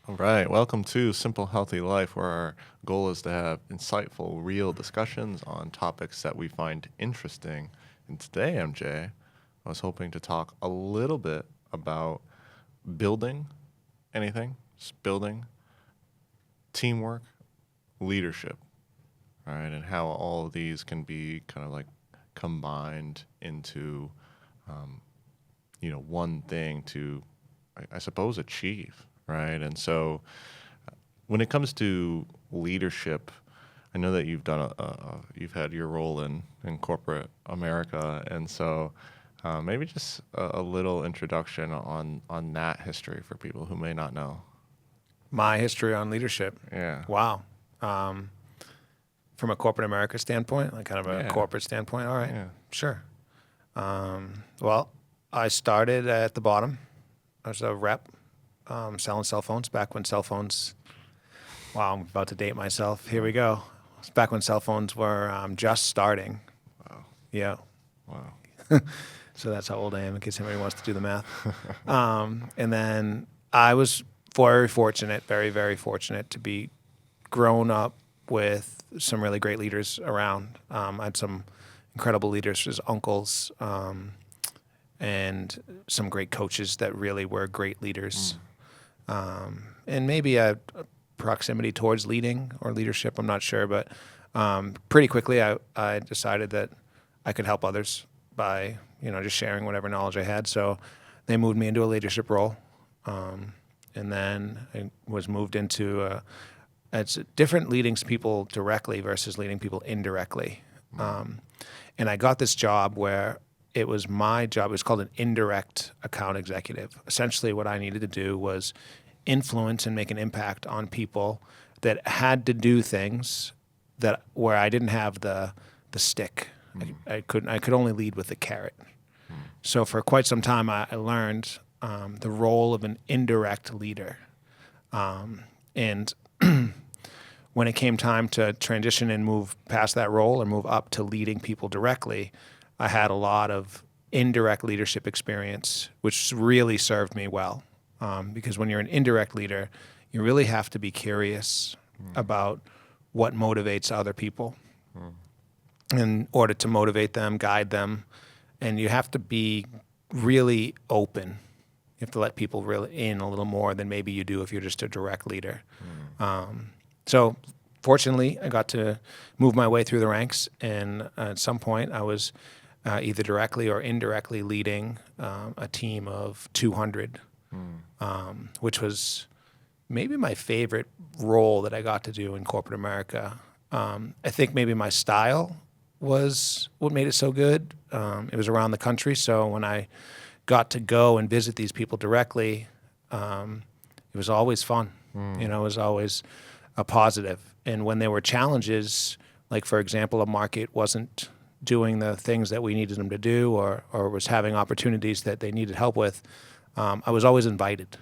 All right, welcome to Simple Healthy Life, where our goal is to have insightful, real discussions on topics that we find interesting. And today, MJ, I was hoping to talk a little bit about building anything, just building, teamwork, leadership, right? And how all of these can be kind of like combined into, um, one thing to, I suppose, achieve, right? And so when it comes to leadership, I know that you've done you've had your role in corporate America, and so maybe just a little introduction on that history for people who may not know. My history on leadership. Yeah, Wow. Um, from a corporate America standpoint, like kind of a yeah, corporate standpoint. All right, yeah. sure. Well, I started at the bottom. I was a rep selling cell phones back when cell phones. Wow, I'm about to date myself. Here we go. It's back when cell phones were just starting. Wow, Yeah. wow. So that's how old I am in case anybody wants to do the math. And then I was very fortunate, very, very fortunate to be grown up with some really great leaders around. I had some incredible leaders as uncles and some great coaches that really were great leaders. And maybe a proximity towards leading or leadership, I'm not sure. But pretty quickly I decided that I could help others by just sharing whatever knowledge I had. So they moved me into a leadership role. And then I was moved into it's different leading people directly versus leading people indirectly. And I got this job where it was my job. It was called an indirect account executive. Essentially, what I needed to do was influence and make an impact on people that had to do things that where I didn't have the stick. I could only lead with the carrot. So for quite some time, I learned the role of an indirect leader. And when it came time to transition and move past that role or move up to leading people directly, I had a lot of indirect leadership experience, which really served me well. Because when you're an indirect leader, you really have to be curious about what motivates other people in order to motivate them, guide them. And you have to be really open. You have to let people really in a little more than maybe you do if you're just a direct leader. So fortunately, I got to move my way through the ranks. And at some point, I was either directly or indirectly leading a team of 200, which was maybe my favorite role that I got to do in corporate America. I think maybe my style was what made it so good. It was around the country, so when I got to go and visit these people directly, it was always fun. It was always a positive. And when there were challenges, like for example, a market wasn't doing the things that we needed them to do, or was having opportunities that they needed help with, I was always invited,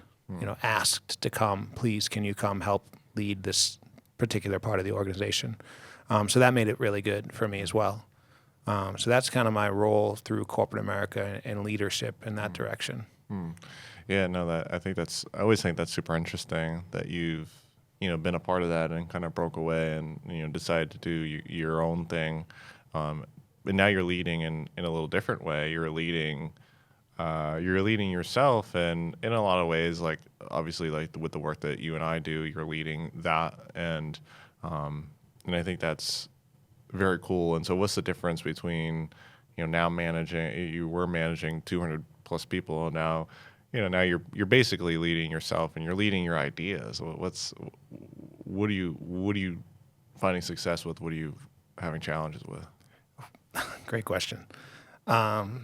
asked to come. Please, can you come help lead this particular part of the organization? So that made it really good for me as well. So that's kind of my role through corporate America and leadership in that direction. Yeah, no, I always think that's super interesting that you've been a part of that and kind of broke away and decided to do your own thing. But now you're leading in a little different way. You're leading yourself, and in a lot of ways, like obviously, like with the work that you and I do, you're leading that, and I think that's very cool. And so, what's the difference between now you were managing 200 plus people, and now now you're basically leading yourself and you're leading your ideas. What are you finding success with? What are you having challenges with? Great question. The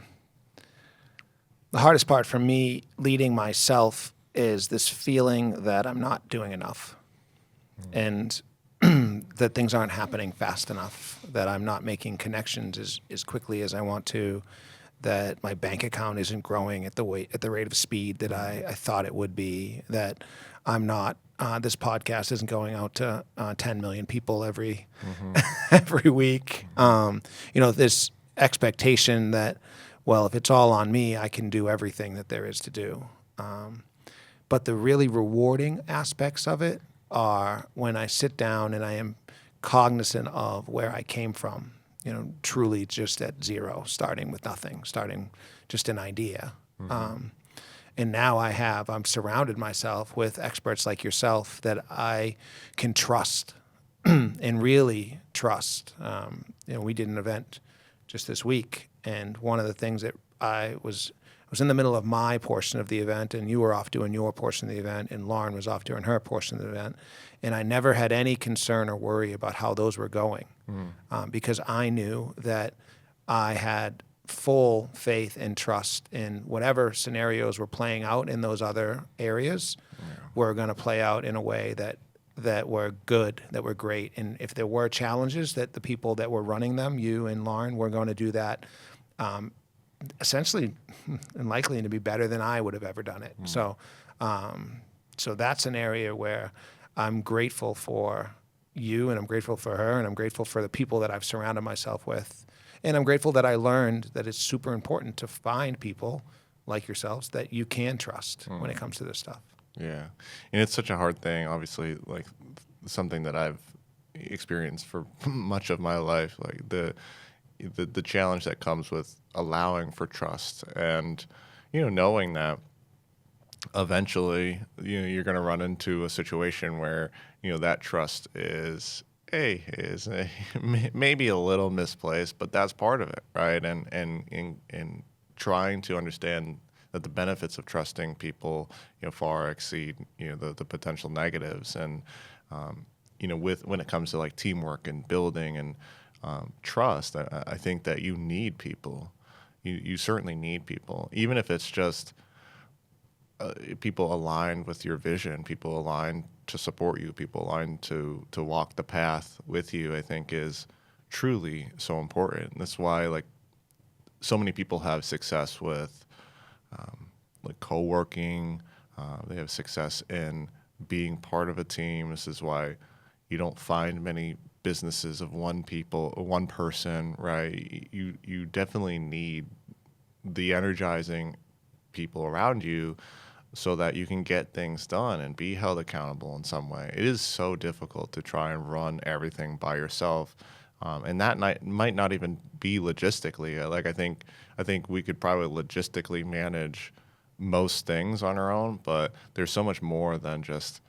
hardest part for me leading myself is this feeling that I'm not doing enough and that things aren't happening fast enough, that I'm not making connections as quickly as I want to, that my bank account isn't growing at the rate of speed that I thought it would be, that I'm not, this podcast isn't going out to 10 million people every week. This expectation that, well, if it's all on me, I can do everything that there is to do. But the really rewarding aspects of it are when I sit down and I am cognizant of where I came from, truly just at zero, starting with nothing, starting just an idea. And now I'm surrounded myself with experts like yourself that I can trust and really trust. We did an event just this week, and one of the things that I was in the middle of my portion of the event, and you were off doing your portion of the event, and Lauren was off doing her portion of the event, and I never had any concern or worry about how those were going, because I knew that I had full faith and trust in whatever scenarios were playing out in those other areas were going to play out in a way that were good, that were great. And if there were challenges, that the people that were running them, you and Lauren, were going to do that essentially and likely to be better than I would have ever done it. So that's an area where I'm grateful for you, and I'm grateful for her, and I'm grateful for the people that I've surrounded myself with. And I'm grateful that I learned that it's super important to find people like yourselves that you can trust when it comes to this stuff. Yeah. And it's such a hard thing, obviously, like something that I've experienced for much of my life, like the challenge that comes with allowing for trust and, knowing that eventually, you're going to run into a situation where, that trust is maybe a little misplaced, but that's part of it, right? And in trying to understand that the benefits of trusting people, far exceed, the potential negatives. And, when it comes to like teamwork and building and trust, I think that you need people. You certainly need people, even if it's just people aligned with your vision, people aligned to support you, people aligned to walk the path with you, I think is truly so important. That's why like so many people have success with like co-working. They have success in being part of a team. This is why you don't find many businesses of one person, right? You definitely need the energizing people around you so that you can get things done and be held accountable in some way. It is so difficult to try and run everything by yourself. And that might not even be logistically. Like I think we could probably logistically manage most things on our own, but there's so much more than just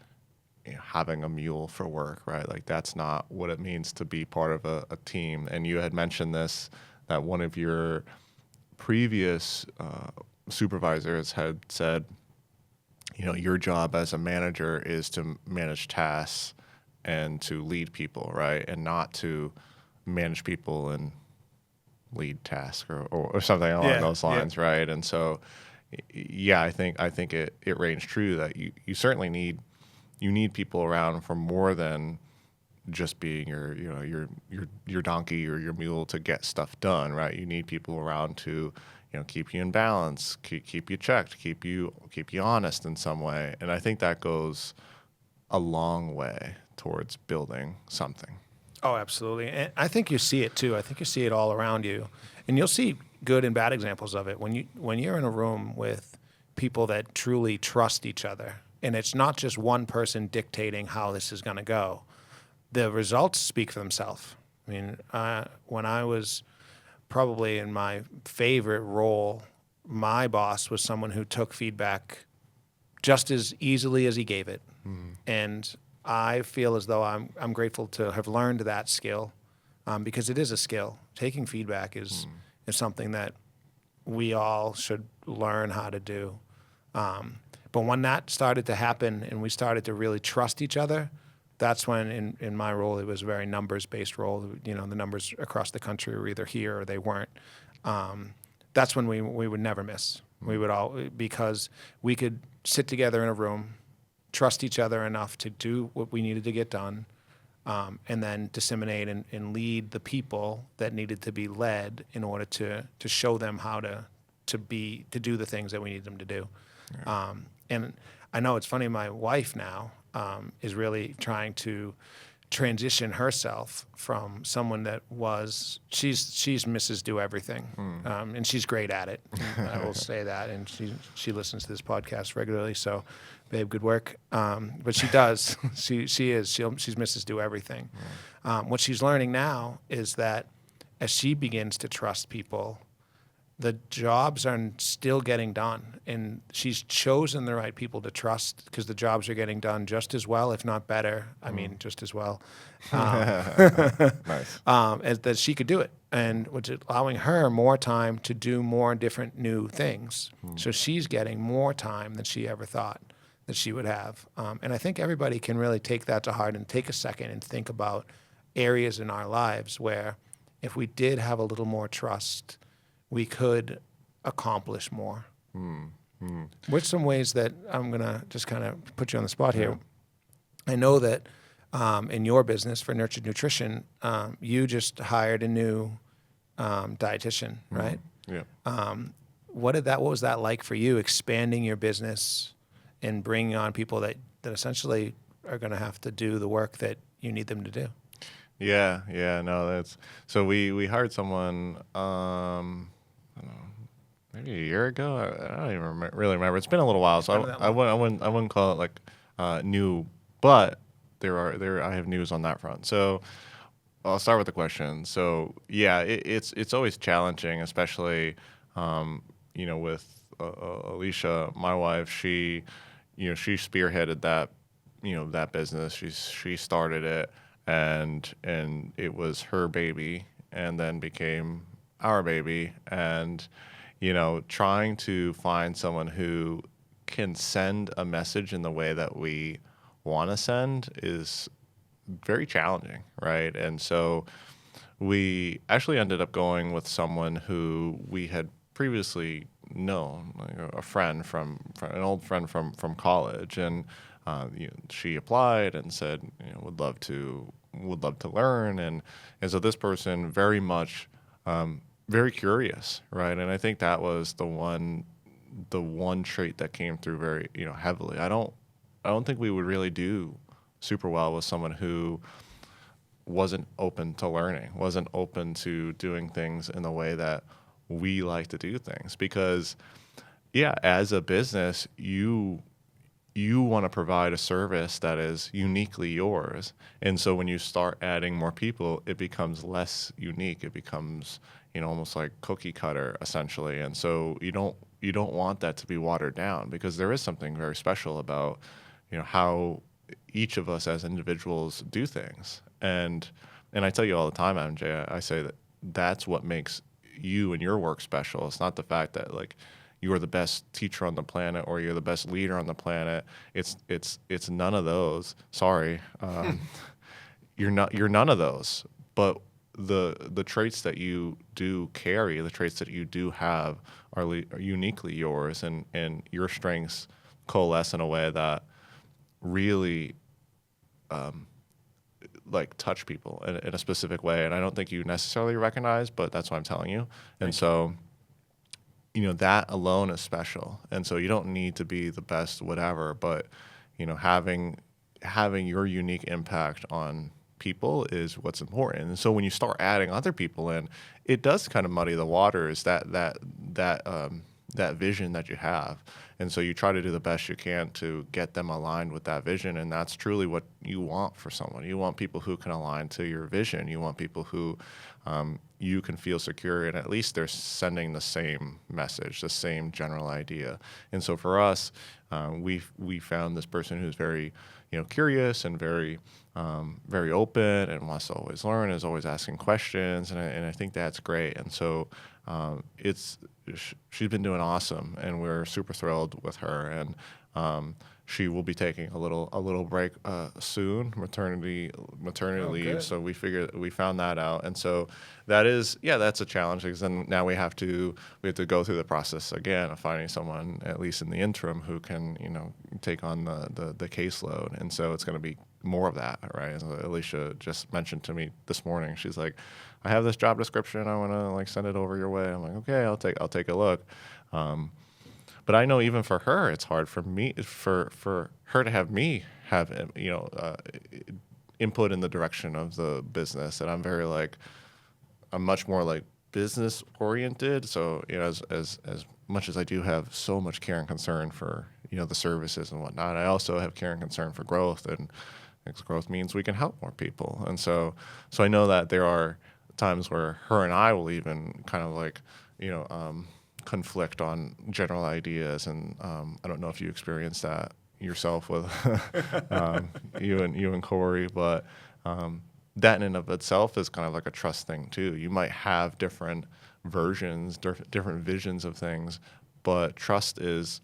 having a mule for work, right? Like that's not what it means to be part of a team. And you had mentioned this, that one of your previous supervisors had said, your job as a manager is to manage tasks and to lead people, right? And not to manage people and lead tasks or something along those lines, right? And so, I think it reigns true that you certainly need people around for more than just being your donkey or your mule to get stuff done, right? You need people around to keep you in balance, keep you checked, keep you honest in some way. And I think that goes a long way towards building something. Oh, absolutely. And I think you see it too. I think you see it all around you. And you'll see good and bad examples of it when you're in a room with people that truly trust each other. And it's not just one person dictating how this is going to go. The results speak for themselves. I mean, when I was probably in my favorite role, my boss was someone who took feedback just as easily as he gave it. And I feel as though I'm grateful to have learned that skill, because it is a skill. Taking feedback is something that we all should learn how to do. But when that started to happen and we started to really trust each other, that's when in my role, it was a very numbers-based role. The numbers across the country were either here or they weren't. That's when we would never miss. We would because we could sit together in a room, trust each other enough to do what we needed to get done, and then disseminate and lead the people that needed to be led in order to show them how to do the things that we need them to do. Yeah. And I know it's funny, my wife now is really trying to transition herself from someone that she's Mrs. Do Everything, and she's great at it. I will say that, and she listens to this podcast regularly. So babe, good work. But she does. She's Mrs. Do Everything. What she's learning now is that as she begins to trust people, the jobs are still getting done, and she's chosen the right people to trust because the jobs are getting done just as well, if not better. I mean, just as well. Nice. As that she could do it, and which is allowing her more time to do more different new things. So she's getting more time than she ever thought that she would have. And I think everybody can really take that to heart and take a second and think about areas in our lives where if we did have a little more trust, we could accomplish more. What's some ways that I'm going to just kind of put you on the spot here? I know that in your business for Nurtured Nutrition, you just hired a new dietitian, right? Yeah. What was that like for you, expanding your business and bringing on people that essentially are going to have to do the work that you need them to do? Yeah, no, that's so we hired someone I don't know, maybe a year ago. I don't even really remember. It's been a little while, so I wouldn't call it like new, but I have news on that front. So I'll start with the question. So yeah, it's always challenging, especially with Alicia, my wife. She spearheaded that business. She started it, and it was her baby, and then became our baby. And trying to find someone who can send a message in the way that we want to send is very challenging, right? And so we actually ended up going with someone who we had previously known, like a friend an old friend from college, and she applied and said, would love to learn, and so this person very much very curious, right? And I think that was the one trait that came through very heavily. I don't think we would really do super well with someone who wasn't open to learning, wasn't open to doing things in the way that we like to do things. Because as a business, you want to provide a service that is uniquely yours. And so when you start adding more people, it becomes less unique. It becomes, almost like cookie cutter essentially. And so you don't want that to be watered down, because there is something very special about, how each of us as individuals do things. And I tell you all the time, MJ, I say that that's what makes you and your work special. It's not the fact that like you are the best teacher on the planet or you're the best leader on the planet. It's none of those. Sorry, you're none of those. But the traits that you do carry, the traits that you do have, are uniquely yours, and your strengths coalesce in a way that really like touch people in a specific way. And I don't think you necessarily recognize, but that's what I'm telling you. And so that alone is special. And so you don't need to be the best whatever, but having your unique impact on people is what's important. And so when you start adding other people in, it does kind of muddy the waters, that vision that you have. And so you try to do the best you can to get them aligned with that vision. And that's truly what you want for someone. You want people who can align to your vision. You want people who you can feel secure, and at least they're sending the same message, the same general idea. And so for us, we found this person who's very curious and very open and wants to always learn, is always asking questions, and I think that's great. And so she's been doing awesome, and we're super thrilled with her. And she will be taking a little break soon, maternity leave. Good. So we found that out, and so that's a challenge, because then now we have to go through the process again of finding someone, at least in the interim, who can take on the caseload. And so it's going to be more of that, right? As Alicia just mentioned to me this morning, she's like, I have this job description, I want to like send it over your way. I'm like, okay, I'll take a look. But I know even for her, it's hard for her to have me have input in the direction of the business, and I'm much more like business oriented. So as much as I do have so much care and concern for, the services and whatnot, I also have care and concern for growth, and because growth means we can help more people. And so I know that there are times where her and I will even kind of like, conflict on general ideas. And I don't know if you experienced that yourself with you and Corey, but that in and of itself is kind of like a trust thing too. You might have different versions, different visions of things, but trust is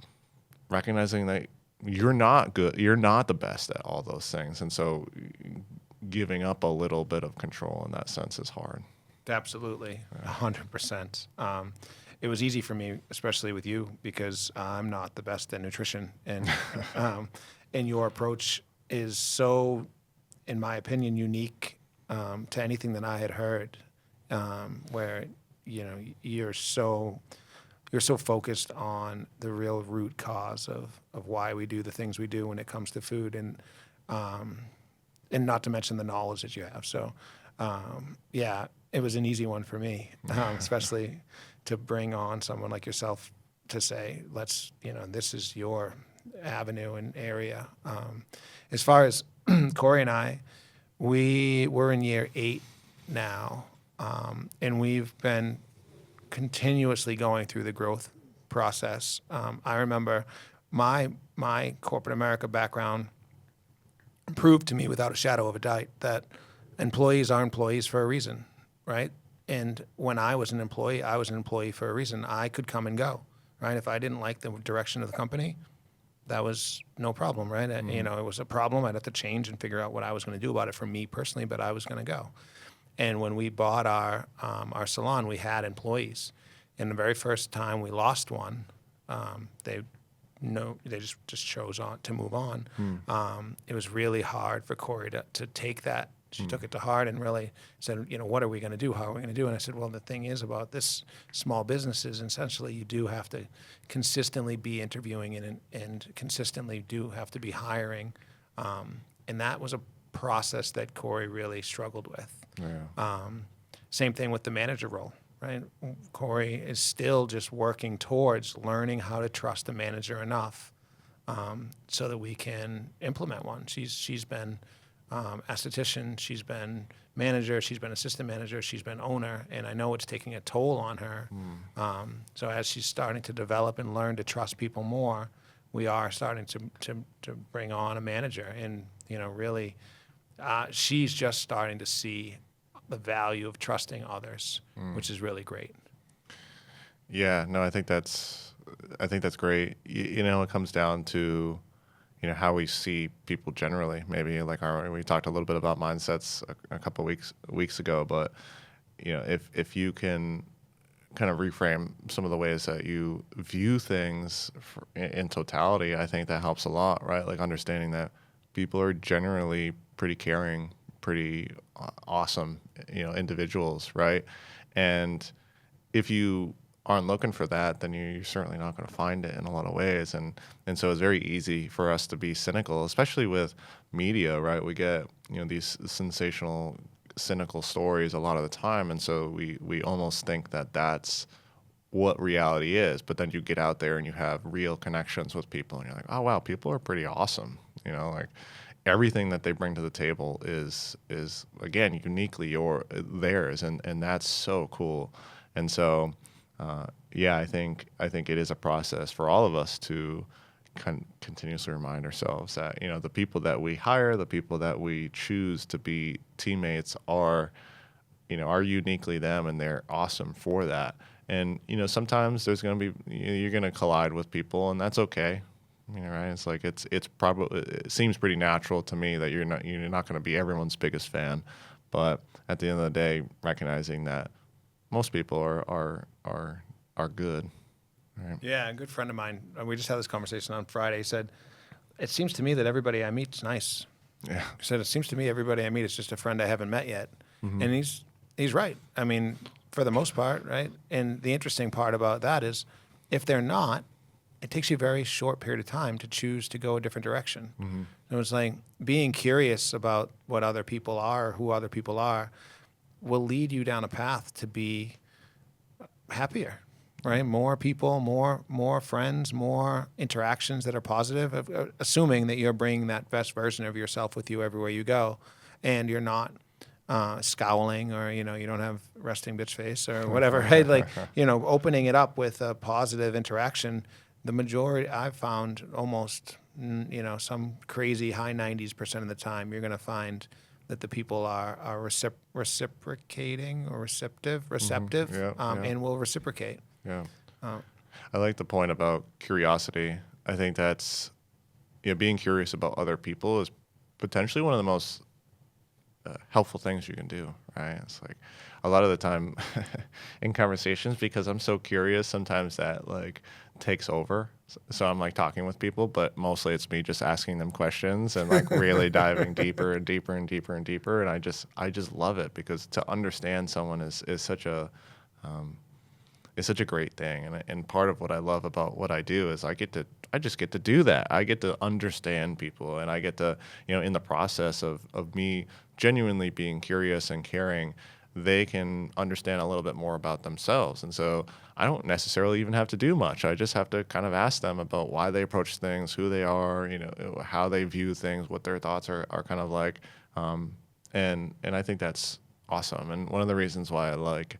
recognizing that you're not good, you're not the best at all those things, and so giving up a little bit of control in that sense is hard. Absolutely, 100%. It was easy for me, especially with you, because I'm not the best at nutrition, and your approach is so, in my opinion, unique to anything that I had heard. Where you're so focused on the real root cause of why we do the things we do when it comes to food, and not to mention the knowledge that you have. So, it was an easy one for me, especially to bring on someone like yourself to say, let's, this is your avenue and area. As far as Corey and I, we're in year 8 now, and we've been continuously going through the growth process. I remember my corporate America background proved to me without a shadow of a doubt that employees are employees for a reason, right? And when I was an employee for a reason. I could come and go, right? If I didn't like the direction of the company, that was no problem, right? Mm-hmm. It was a problem. I'd have to change and figure out what I was going to do about it for me personally, but I was going to go. And when we bought our salon, we had employees. And the very first time we lost one, they just chose to move on. It was really hard for Corey to take that. She took it to heart and really said, what are we going to do? How are we going to do? And I said, well, the thing is about this small businesses, essentially you do have to consistently be interviewing and consistently do have to be hiring. And that was a process that Corey really struggled with. Yeah. Same thing with the manager role, right? Corey is still just working towards learning how to trust a manager enough so that we can implement one. She's been esthetician, she's been manager, she's been assistant manager, she's been owner, and I know it's taking a toll on her. So as she's starting to develop and learn to trust people more, we are starting to bring on a manager, and really, she's just starting to see the value of trusting others, which is really great. Yeah, no, I think that's great. It comes down to how we see people generally. Maybe like we talked a little bit about mindsets a couple weeks ago, but if you can kind of reframe some of the ways that you view things in totality, I think that helps a lot, right? Like understanding that people are generally pretty caring, pretty awesome, individuals, right? And if you aren't looking for that, then you're certainly not going to find it in a lot of ways. And so it's very easy for us to be cynical, especially with media, right? We get, these sensational, cynical stories a lot of the time. And so we almost think that that's what reality is. But then you get out there and you have real connections with people and you're like, oh, wow, people are pretty awesome. Like everything that they bring to the table is again, uniquely theirs. And that's so cool. And so, I think it is a process for all of us to continuously remind ourselves that the people that we hire, the people that we choose to be teammates are uniquely them, and they're awesome for that. And sometimes there's going to be you're going to collide with people, and that's okay. Right? It's like it seems pretty natural to me that you're not going to be everyone's biggest fan, but at the end of the day, recognizing that most people are good. Right? Yeah, a good friend of mine, we just had this conversation on Friday. He said, it seems to me that everybody I meet is nice. Yeah. He said, it seems to me everybody I meet is just a friend I haven't met yet. Mm-hmm. And he's right. I mean, for the most part, right? And the interesting part about that is if they're not, it takes you a very short period of time to choose to go a different direction. Mm-hmm. And it's like being curious about what other people are, who other people are, will lead you down a path to be happier, right? More people, more friends, more interactions that are positive, assuming that you're bringing that best version of yourself with you everywhere you go, and you're not scowling, or you don't have resting bitch face or whatever, right? Like opening it up with a positive interaction. The majority I've found, almost some crazy high 90% of the time, you're going to find that the people are reciprocating or receptive, Yeah, yeah. and will reciprocate. Yeah. Uh, I like the point about curiosity. I think that's, being curious about other people is potentially one of the most helpful things you can do, right? It's like a lot of the time in conversations, because I'm so curious, sometimes that like takes over. So I'm like talking with people, but mostly it's me just asking them questions and like really diving deeper and deeper and deeper and deeper. And I just love it, because to understand someone is such a it's such a great thing. And part of what I love about what I do is I just get to do that. I get to understand people, and I get to, in the process of me genuinely being curious and caring, they can understand a little bit more about themselves. And so I don't necessarily even have to do much. I just have to kind of ask them about why they approach things, who they are, how they view things, what their thoughts are kind of like. And I think that's awesome. And one of the reasons why I like,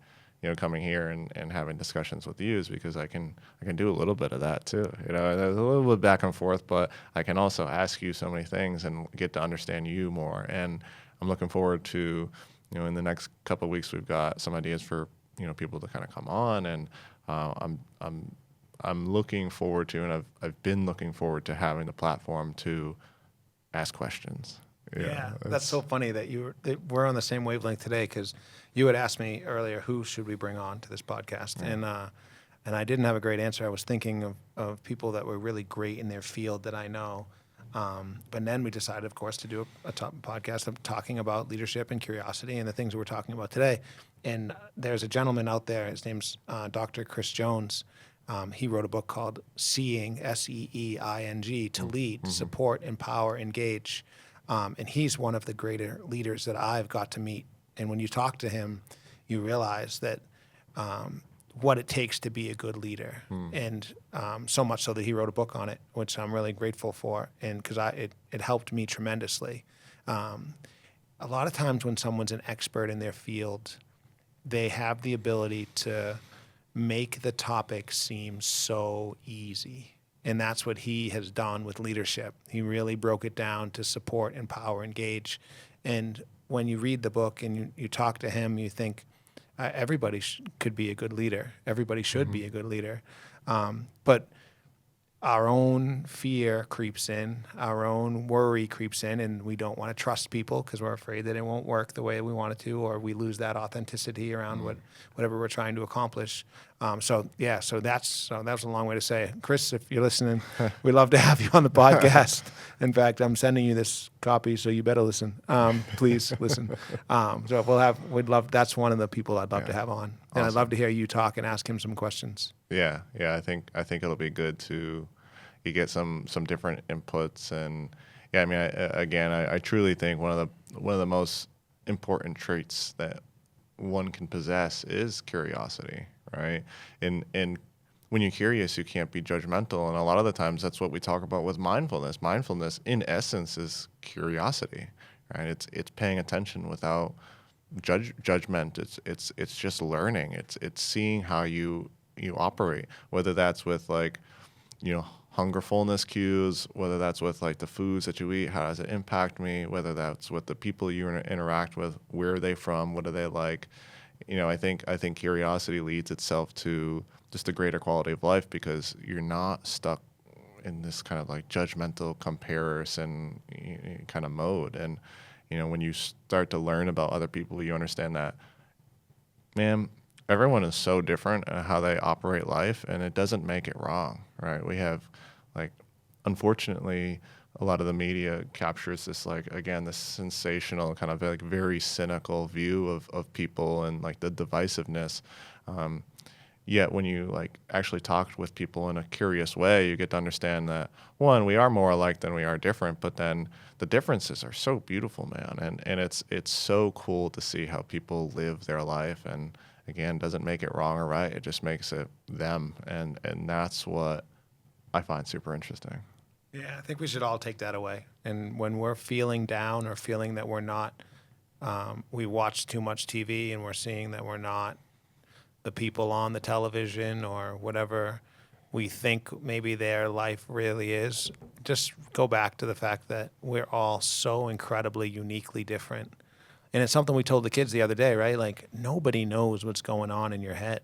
coming here and having discussions with you is because I can do a little bit of that too. There's a little bit back and forth, but I can also ask you so many things and get to understand you more. And I'm looking forward to, in the next couple of weeks, we've got some ideas for, people to kind of come on, and I'm looking forward to, and I've been looking forward to having the platform to ask questions. Yeah, that's so funny that we're on the same wavelength today, because you had asked me earlier, who should we bring on to this podcast? Yeah. And I didn't have a great answer. I was thinking of people that were really great in their field that I know. But then we decided, of course, to do a top podcast of talking about leadership and curiosity and the things that we're talking about today. And there's a gentleman out there, his name's Dr. Chris Jones. He wrote a book called Seeing, SEEING, to lead, support, empower, engage. And he's one of the greater leaders that I've got to meet. And when you talk to him, you realize that what it takes to be a good leader. And so much so that he wrote a book on it, which I'm really grateful for, and because it helped me tremendously. A lot of times when someone's an expert in their field, they have the ability to make the topic seem so easy. And that's what he has done with leadership. He really broke it down to support, empower, engage. And when you read the book and you talk to him, you think everybody could be a good leader. Everybody should be a good leader. But our own fear creeps in, our own worry creeps in, and we don't want to trust people because we're afraid that it won't work the way we want it to, or we lose that authenticity around whatever we're trying to accomplish. So that was a long way to say it. Chris, if you're listening, we'd love to have you on the podcast. In fact, I'm sending you this copy, so you better listen. Please listen. That's one of the people I'd love to have on. And I'd love to hear you talk and ask him some questions. Yeah. I think it'll be good to get some different inputs. And yeah, I mean, I truly think one of the most important traits that one can possess is curiosity, right? And when you're curious, you can't be judgmental. And a lot of the times, that's what we talk about with mindfulness. Mindfulness, in essence, is curiosity, right? It's paying attention without judgment. It's just learning. It's seeing how you operate, whether that's with like, hunger fullness cues, whether that's with like the foods that you eat, how does it impact me, whether that's with the people you interact with, where are they from, what are they like. I think curiosity leads itself to just a greater quality of life, because you're not stuck in this kind of like judgmental comparison kind of mode. And when you start to learn about other people, you understand that, man, everyone is so different in how they operate life, and it doesn't make it wrong, right? We have, like, unfortunately, a lot of the media captures this, like, again, this sensational kind of like very cynical view of people and like the divisiveness. Yet when you like actually talk with people in a curious way, you get to understand that, one, we are more alike than we are different, but then the differences are so beautiful, man. And it's so cool to see how people live their life and again, doesn't make it wrong or right. It just makes it them. And that's what I find super interesting. Yeah, I think we should all take that away. And when we're feeling down or feeling that we're not, we watch too much TV and we're seeing that we're not the people on the television or whatever we think maybe their life really is, just go back to the fact that we're all so incredibly uniquely different. And it's something we told the kids the other day, right? Like, nobody knows what's going on in your head.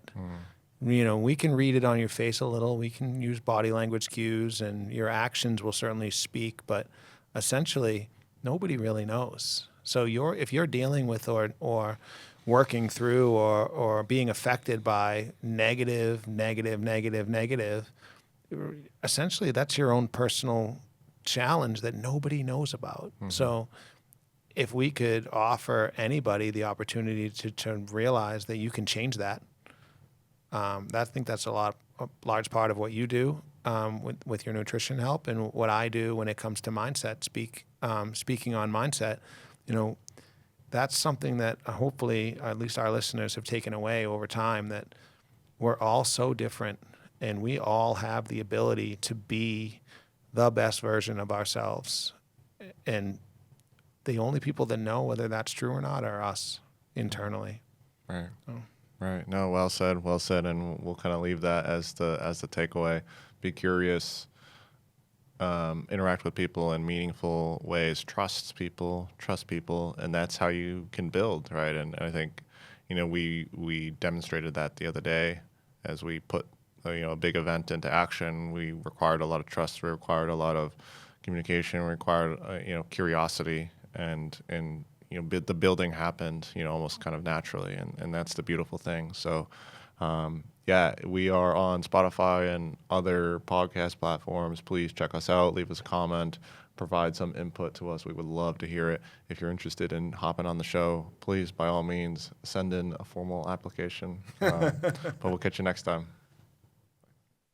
You know, we can read it on your face a little. We can use body language cues, and your actions will certainly speak. But essentially, nobody really knows. So if you're dealing with or working through or being affected by negative, essentially that's your own personal challenge that nobody knows about. So if we could offer anybody the opportunity to realize that you can change that, I think that's a large part of what you do with your nutrition help, and what I do when it comes to mindset. Speaking on mindset, you know, that's something that hopefully at least our listeners have taken away over time, that we're all so different and we all have the ability to be the best version of ourselves. And the only people that know whether that's true or not are us internally. Right. Right. No, well said. Well said. And we'll kind of leave that as the takeaway. Be curious. Interact with people in meaningful ways. Trust people. And that's how you can build, right? And I think, you know, we demonstrated that the other day as we put a big event into action. We required a lot of trust. We required a lot of communication. We required curiosity, and the building happened almost kind of naturally, and that's the beautiful thing. So yeah, we are on Spotify and other podcast platforms. Please check us out, leave us a comment, provide some input to us. We would love to hear it. If you're interested in hopping on the show, please by all means send in a formal application. But we'll catch you next time.